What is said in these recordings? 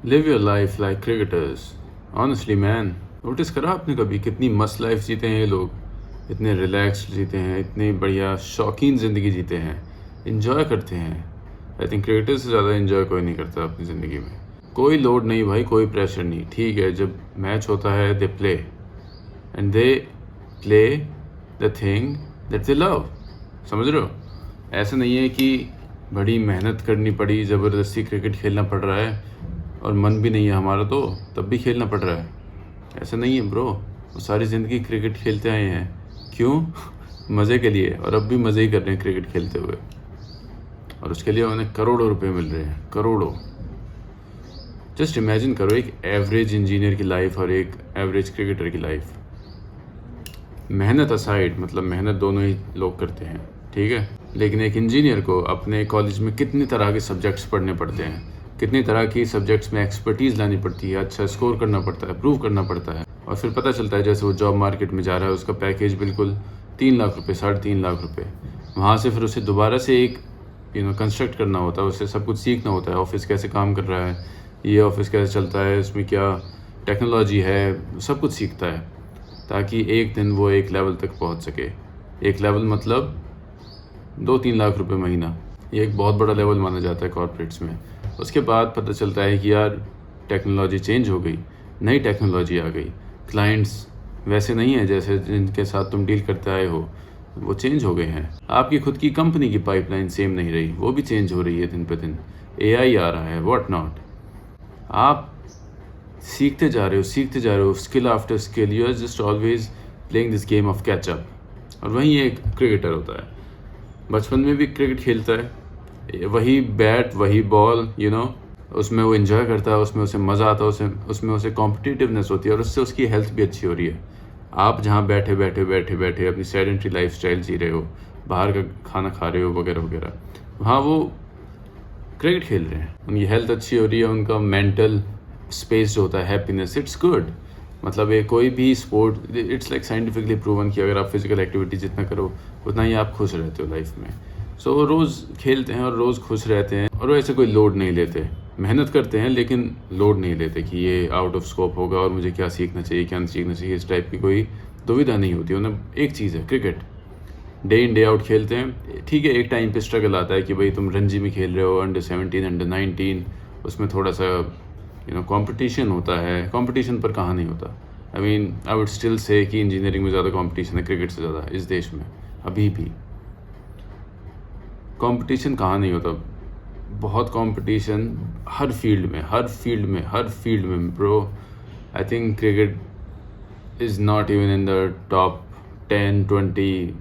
Live your life like cricketers. Honestly man, notice करा आपने कभी कितनी मस्त लाइफ जीते हैं ये लोग? इतने रिलैक्स्ड जीते हैं, इतनी बढ़िया शौकीन ज़िंदगी जीते हैं, इन्जॉय करते हैं। आई थिंक क्रिकेटर से ज़्यादा इन्जॉय कोई नहीं करता अपनी ज़िंदगी में। कोई लोड नहीं भाई, कोई प्रेशर नहीं। ठीक है, जब मैच होता है they play and they play the thing that they love. समझ रहे हो? ऐसा नहीं है कि बड़ी मेहनत करनी पड़ी, ज़बरदस्ती क्रिकेट खेलना पड़ रहा है और मन भी नहीं है हमारा तो तब भी खेलना पड़ रहा है। ऐसा नहीं है ब्रो, वो सारी ज़िंदगी क्रिकेट खेलते आए हैं। क्यों? मज़े के लिए, और अब भी मज़े ही कर रहे हैं क्रिकेट खेलते हुए। और उसके लिए उन्हें करोड़ों रुपए मिल रहे हैं, करोड़ों। जस्ट इमेजिन करो एक एवरेज इंजीनियर की लाइफ और एक एवरेज क्रिकेटर की लाइफ। मेहनत असाइड, मतलब मेहनत दोनों ही लोग करते हैं, ठीक है, लेकिन एक इंजीनियर को अपने कॉलेज में कितनी तरह के सब्जेक्ट्स पढ़ने पड़ते हैं, कितनी तरह की सब्जेक्ट्स में एक्सपर्टीज़ लानी पड़ती है, अच्छा स्कोर करना पड़ता है, प्रूव करना पड़ता है। और फिर पता चलता है जैसे वो जॉब मार्केट में जा रहा है, उसका पैकेज बिल्कुल 3 लाख रुपये, 3.5 लाख रुपये। वहाँ से फिर उसे दोबारा से एक कंस्ट्रक्ट करना होता है, उसे सब कुछ सीखना होता है। ऑफिस कैसे काम कर रहा है, ये ऑफिस कैसे चलता है, इसमें क्या टेक्नोलॉजी है, सब कुछ सीखता है ताकि एक दिन वो एक लेवल तक पहुंच सके। एक लेवल मतलब 2-3 लाख रुपए महीना, ये एक बहुत बड़ा लेवल माना जाता है कॉर्पोरेट्स में। उसके बाद पता चलता है कि यार टेक्नोलॉजी चेंज हो गई, नई टेक्नोलॉजी आ गई, क्लाइंट्स वैसे नहीं है जैसे जिनके साथ तुम डील करते आए हो, वो चेंज हो गए हैं। आपकी खुद की कंपनी की पाइपलाइन सेम नहीं रही, वो भी चेंज हो रही है दिन पे दिन। एआई आ रहा है, व्हाट नॉट। आप सीखते जा रहे हो, skill after skill. You are just always playing this game of catch up. और वहीं एक क्रिकेटर होता है, बचपन में भी क्रिकेट खेलता है, वही बैट वही बॉल, उसमें वो एंजॉय करता है, उसमें उसे मज़ा आता है, उसमें उसे कॉम्पिटिटिवनेस होती है और उससे उसकी हेल्थ भी अच्छी हो रही है। आप जहाँ बैठे बैठे अपनी सेडेंटरी लाइफ स्टाइल जी रहे हो, बाहर का खाना खा रहे हो वगैरह वगैरह, वहाँ वो क्रिकेट खेल रहे हैं, उनकी हेल्थ अच्छी हो रही है, उनका मेंटल स्पेस जो होता है, हैप्पीनेस, इट्स गुड। मतलब ये कोई भी sport, it's like scientifically proven कि अगर आप फिजिकल एक्टिविटी जितना करो उतना ही आप खुश रहते हो लाइफ में। सो वो रोज़ खेलते हैं और रोज़ खुश रहते हैं, और वो ऐसे कोई लोड नहीं लेते। मेहनत करते हैं लेकिन लोड नहीं लेते कि ये आउट ऑफ स्कोप होगा और मुझे क्या सीखना चाहिए क्या नहीं सीखना चाहिए, इस टाइप की कोई दुविधा नहीं होती उन्हें। एक चीज़ है cricket, day in day out खेलते हैं। ठीक है, एक टाइम पे स्ट्रगल आता है कि भाई तुम रणजी में खेल रहे हो, अंडर-17, अंडर-19, उसमें थोड़ा सा कंपटीशन होता है। कंपटीशन पर कहाँ नहीं होता। आई वुड स्टिल से कि इंजीनियरिंग में ज़्यादा कंपटीशन है क्रिकेट से ज़्यादा इस देश में। अभी भी कंपटीशन कहाँ नहीं होता, बहुत कंपटीशन हर फील्ड में bro. I think cricket is not even in the top 10-20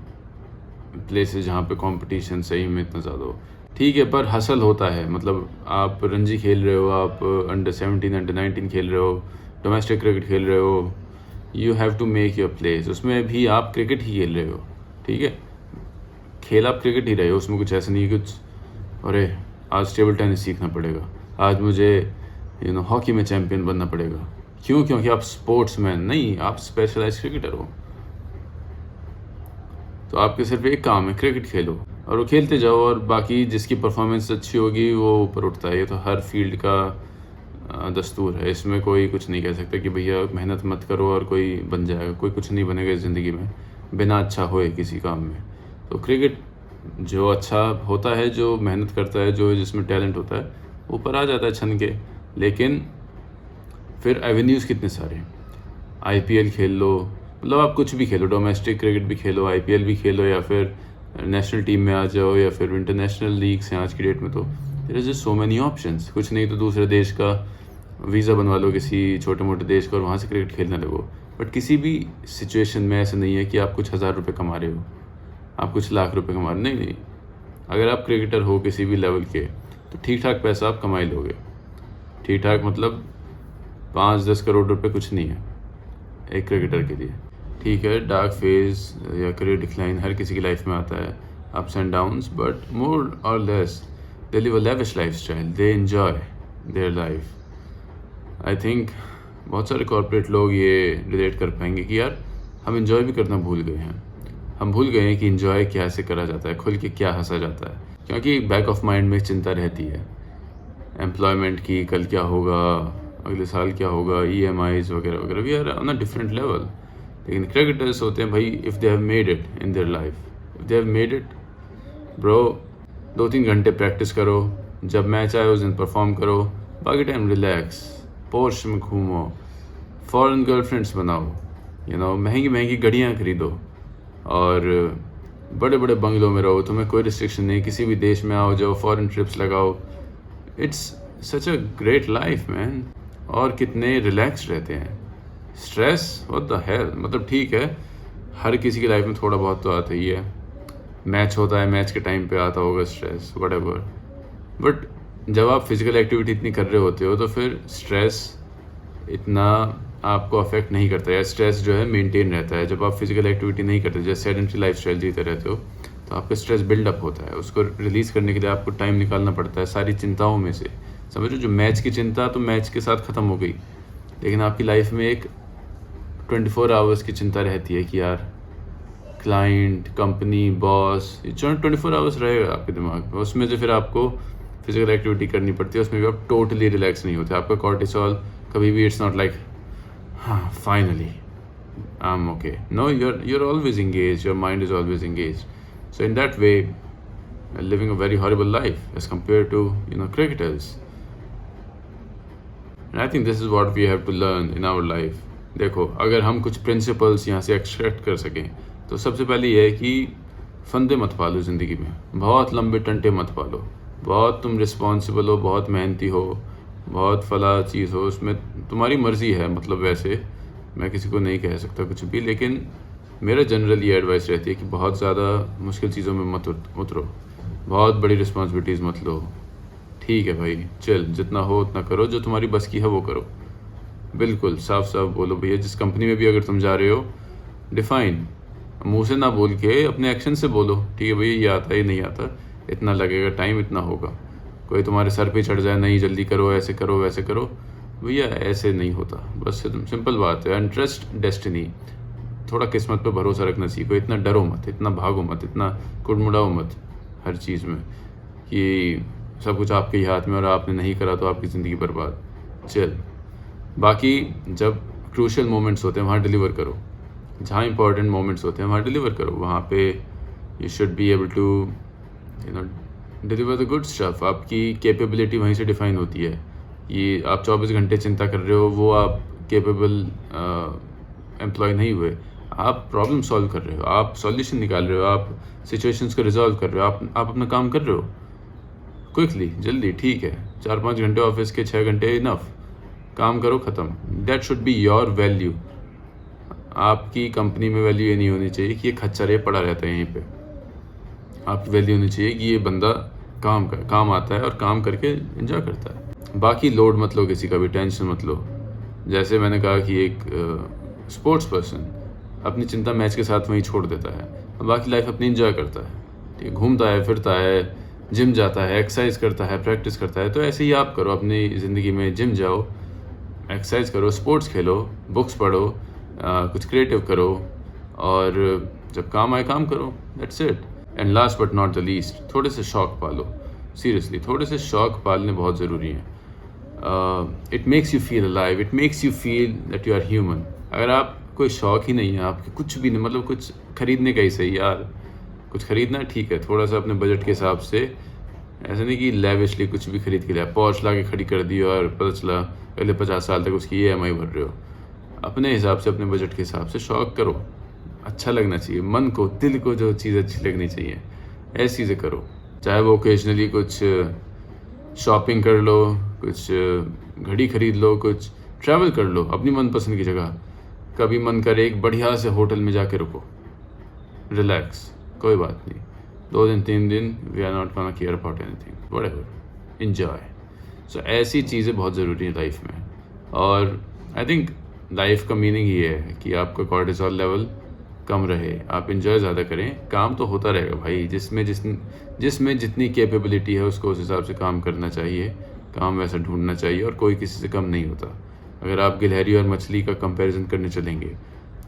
places जहाँ पे कंपटीशन सही में इतना ज़्यादा हो। ठीक है, पर हसल होता है। मतलब आप रणजी खेल रहे हो, आप अंडर-17, अंडर-19 खेल रहे हो, डोमेस्टिक क्रिकेट खेल रहे हो, you have to make your place. उसमें भी आप क्रिकेट ही खेल रहे हो, ठीक है, खेल आप क्रिकेट ही रहे हो। उसमें कुछ ऐसा नहीं है कुछ अरे आज टेबल टेनिस सीखना पड़ेगा, आज मुझे हॉकी में चैम्पियन बनना पड़ेगा। क्यों? क्योंकि आप स्पोर्ट्समैन नहीं, आप स्पेशलाइज क्रिकेटर हो। तो आपके सिर्फ एक काम है, क्रिकेट खेलो और वो खेलते जाओ, और बाकी जिसकी परफॉर्मेंस अच्छी होगी वो ऊपर उठता है। ये तो हर फील्ड का दस्तूर है, इसमें कोई कुछ नहीं कह सकता कि भैया मेहनत मत करो और कोई बन जाएगा। कोई कुछ नहीं बनेगा इस ज़िंदगी में बिना अच्छा होए किसी काम में। तो क्रिकेट जो अच्छा होता है, जो मेहनत करता है, जो जिसमें टैलेंट होता है, ऊपर आ जाता है छन के। लेकिन फिर एवेन्यूज़ कितने सारे, आईपीएल खेल लो, मतलब आप कुछ भी खेलो, डोमेस्टिक क्रिकेट भी खेलो, आईपीएल भी खेलो, या फिर नेशनल टीम में आ जाओ, या फिर इंटरनेशनल लीग्स हैं आज की डेट में। तो there is so many options. कुछ नहीं तो दूसरे देश का वीज़ा बनवा लो, किसी छोटे मोटे देश का, और वहाँ से क्रिकेट खेलने लगो। बट किसी भी सिचुएशन में ऐसा नहीं है कि आप कुछ 1000 रुपये कमा रहे हो, आप कुछ लाख रुपए कमा रहे हो। नहीं, अगर आप क्रिकेटर हो किसी भी लेवल के, तो ठीक ठाक पैसा आप कमा ही लोगे। ठीक ठाक मतलब 5-10 करोड़ रुपए कुछ नहीं है एक क्रिकेटर के लिए। ठीक है, डार्क फेज या करियर डिक्लाइन हर किसी की लाइफ में आता है, ups and downs, but more और less they live a lavish lifestyle, they enjoy their life. I think बहुत सारे कॉर्पोरेट लोग ये रिलेट कर पाएंगे कि यार हम एंजॉय भी करना भूल गए हैं। हम भूल गए हैं कि एंजॉय कैसे करा जाता है, खुल के क्या हंसा जाता है। क्योंकि बैक ऑफ माइंड में चिंता रहती है, एम्प्लॉयमेंट की, कल क्या होगा, अगले साल क्या होगा, EMIs वगैरह वगैरह, we are on a different level. लेकिन क्रिकेटर्स होते हैं भाई, if they have made it in their life, if they have made it bro, 2-3 घंटे प्रैक्टिस करो, जब मैच आए उस दिन परफॉर्म करो, बाकी टाइम रिलैक्स, पोर्श में घूमो, फॉरेन गर्लफ्रेंड्स बनाओ, महंगी महंगी गाड़ियाँ खरीदो और बड़े बड़े बंगलों में रहो, तुम्हें कोई रिस्ट्रिक्शन नहीं, किसी भी देश में आओ जाओ, फॉरेन ट्रिप्स लगाओ। It's such a great life man. और कितने रिलैक्स रहते हैं। स्ट्रेस व्हाट द हेल, मतलब ठीक है, हर किसी की लाइफ में थोड़ा बहुत तो आता ही है। मैच होता है, मैच के टाइम पे आता होगा स्ट्रेस, व्हाटएवर, बट जब आप फिजिकल एक्टिविटी इतनी कर रहे होते हो तो फिर स्ट्रेस इतना आपको अफेक्ट नहीं करता है। स्ट्रेस जो है मेंटेन रहता है। जब आप फिजिकल एक्टिविटी नहीं करते, जैसे सेडेंटरी लाइफ स्टाइल जीते रहते हो, तो आपका स्ट्रेस बिल्डअप होता है। उसको रिलीज़ करने के लिए आपको टाइम निकालना पड़ता है सारी चिंताओं में से। समझो, जो मैच की चिंता तो मैच के साथ ख़त्म हो गई, लेकिन आपकी लाइफ में एक 24 आवर्स की चिंता रहती है कि यार क्लाइंट, कंपनी, बॉस, ये 24 आवर्स रहेगा आपके दिमाग में। उसमें से फिर आपको फिजिकल एक्टिविटी करनी पड़ती है, उसमें भी आप टोटली रिलैक्स नहीं होते। आपका कॉर्टिसोल कभी भी, इट्स नॉट लाइक हाँ finally I am okay, no, you're always engaged, your mind is always engaged. So in that way, living a very horrible life as compared to cricketers. And I think this is what we have to learn in our life. देखो, अगर हम कुछ principles यहाँ से extract कर सकें तो सबसे पहले ये है कि फंदे मत पालो ज़िंदगी में, बहुत लंबे टंटे मत पालो। बहुत तुम रिस्पॉन्सिबल हो, बहुत मेहनती हो, बहुत फला चीज़ हो, उसमें तुम्हारी मर्ज़ी है। मतलब वैसे मैं किसी को नहीं कह सकता कुछ भी, लेकिन मेरा जनरल ये एडवाइस रहती है कि बहुत ज़्यादा मुश्किल चीज़ों में मत उतरो, बहुत बड़ी रिस्पॉन्सिबिलिटीज़ मत लो। ठीक है भाई, चल, जितना हो उतना करो, जो तुम्हारी बस की है वो करो। बिल्कुल साफ साफ बोलो भैया। जिस कंपनी में भी अगर तुम जा रहे हो, डिफाइन, मुंह से ना बोल के अपने एक्शन से बोलो, ठीक है भैया ये आता है, ये नहीं आता, इतना लगेगा टाइम, इतना होगा। कोई तुम्हारे सर पे चढ़ जाए, नहीं जल्दी करो, ऐसे करो, वैसे करो, भैया ऐसे नहीं होता। बस सिंपल बात है, एंड ट्रस्ट डेस्टिनी। थोड़ा किस्मत पे भरोसा रखना सीखो। इतना डरो मत, इतना भागो मत, इतना कुड़मुड़ाओ मत हर चीज़ में कि सब कुछ आपके ही हाथ में और आपने नहीं करा तो आपकी ज़िंदगी बर्बाद। चल, बाकी जब क्रूशियल मोमेंट्स होते हैं वहाँ डिलीवर करो, जहाँ इंपॉर्टेंट मोमेंट्स होते हैं वहाँ डिलीवर करो। वहाँ पे you should be able to deliver the good stuff. आपकी कैपेबिलिटी वहीं से डिफाइन होती है। ये आप 24 घंटे चिंता कर रहे हो, वो आप कैपेबल एम्प्लॉय नहीं हुए। आप प्रॉब्लम सॉल्व कर रहे हो, आप सॉल्यूशन निकाल रहे हो, आप सिचुएशंस को रिजॉल्व कर रहे हो, आप अपना काम कर रहे हो क्विकली, जल्दी। ठीक है, 4-5 घंटे ऑफिस के, 6 घंटे इनफ, काम करो, ख़त्म। That should be your value. आपकी कंपनी में वैल्यू ये नहीं होनी चाहिए कि ये खच्चर ये पड़ा रहता है यहीं पे। आपकी वैल्यू होनी चाहिए कि ये बंदा काम आता है और काम करके एंजॉय करता है। बाकी लोड मत लो किसी का भी, टेंशन मत लो। जैसे मैंने कहा कि एक स्पोर्ट्स पर्सन अपनी चिंता मैच के साथ वहीं छोड़ देता है, बाकी लाइफ अपनी एंजॉय करता है, ठीक है, घूमता है, फिरता है, जिम जाता है, एक्सरसाइज करता है, प्रैक्टिस करता है। तो ऐसे ही आप करो अपनी ज़िंदगी में। जिम जाओ, एक्सरसाइज करो, स्पोर्ट्स खेलो, बुक्स पढ़ो, कुछ क्रिएटिव करो, और जब काम आए काम करो। That's it. And last but not the least, थोड़े से शौक पालो। सीरियसली, थोड़े से शौक पालने बहुत ज़रूरी हैं। It makes you feel alive, it makes you feel that you are human. अगर आप कोई शौक ही नहीं है आपके, कुछ भी नहीं, मतलब कुछ खरीदने का ही सही यार, कुछ खरीदना है ठीक है, थोड़ा सा अपने बजट के हिसाब से। ऐसा नहीं कि लेविशली कुछ भी खरीद के लिया, पॉर्श ला के खड़ी कर दी और पता चला अगले 50 साल तक उसकी EMI भर रहे हो। अपने हिसाब से, अपने बजट के हिसाब से शौक करो। अच्छा लगना चाहिए, मन को, दिल को जो चीज़ अच्छी लगनी चाहिए, ऐसी चीज़ें करो। चाहे वो ओकेजनली कुछ शॉपिंग कर लो, कुछ घड़ी खरीद लो, कुछ ट्रैवल कर लो अपनी मनपसंद की जगह। कभी मन करे एक बढ़िया से होटल में जाके रुको, रिलैक्स, कोई बात नहीं, 2 दिन 3 दिन, we are not gonna care about anything, whatever, enjoy. So ऐसी चीज़ें बहुत ज़रूरी हैं लाइफ में। और आई थिंक लाइफ का मीनिंग ये है कि आपका कॉर्टिसोल लेवल कम रहे, आप इंजॉय ज़्यादा करें। काम तो होता रहेगा भाई, जिसमें जितनी कैपेबिलिटी है उसको उस हिसाब से काम करना चाहिए, काम वैसा ढूंढना चाहिए, और कोई किसी से कम नहीं होता। अगर आप गिलहरी और मछली का कंपैरिजन करने चलेंगे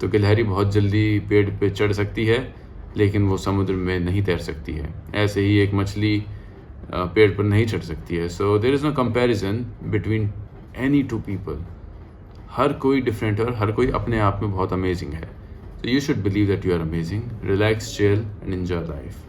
तो गिलहरी बहुत जल्दी पेड़ पे चढ़ सकती है, लेकिन वो समुद्र में नहीं तैर सकती है। ऐसे ही एक मछली पेड़ पर नहीं चढ़ सकती है. So there is no comparison between any two people. हर कोई डिफरेंट है और हर कोई अपने आप में बहुत अमेजिंग है. So you should believe that you are amazing. Relax, chill, and enjoy life.